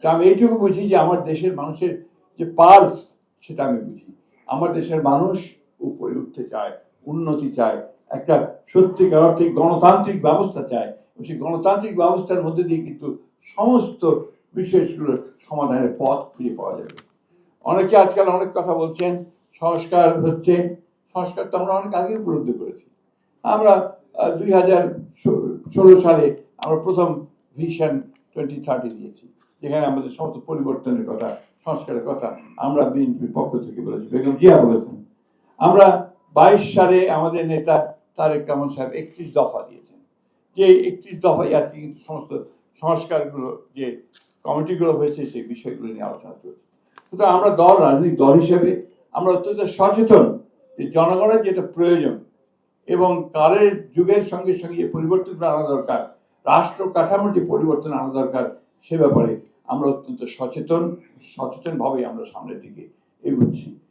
তা আমি এইটুকু বুঝি যে আমার দেশের মানুষের যে পালস সেটা আমি বুঝি। আমার দেশের মানুষ উপরে উঠতে চায়, উন্নতি চায়, একটা সত্যিকার অর্থে গণতান্ত্রিক ব্যবস্থা চায়। সেই গণতান্ত্রিক ব্যবস্থার মধ্যে দিয়ে কিন্তু সমস্ত বিষয়গুলোর সমাধানের পথ খুঁজে পাওয়া যাবে। অনেকে আজকাল অনেক কথা বলছেন, সংস্কার হচ্ছে। সংস্কার তো আমরা অনেক আগে উপলব্ধি করেছি। আমরা 2016 সালে আমরা প্রথম ভিশন 2030 দিয়েছি, যেখানে আমাদের সমস্ত পরিবর্তনের কথা, সংস্কারের কথা আমরা বিএনপির পক্ষ থেকে বলেছি, বেগম জিয়া বলেছেন। আমরা 22 সালে আমাদের নেতা তারেক রহমান সাহেব 31 দফা দিয়েছেন, যে 31 দফায় আজকে কিন্তু সমস্ত সংস্কারগুলো যে কমিটিগুলো হয়েছে সেই বিষয়গুলো নিয়ে আলোচনা চলছে। সুতরাং আমরা রাজনৈতিক দল হিসেবে আমরা অত্যন্ত সচেতন যে জনগণের যেটা প্রয়োজন এবং কালের যুগের সঙ্গে সঙ্গে পরিবর্তন আনা দরকার, রাষ্ট্র কাঠামোর যে পরিবর্তন আনা দরকার সে ব্যাপারে আমরা অত্যন্ত সচেতনভাবে আমরা সামনের দিকে এগোচ্ছি।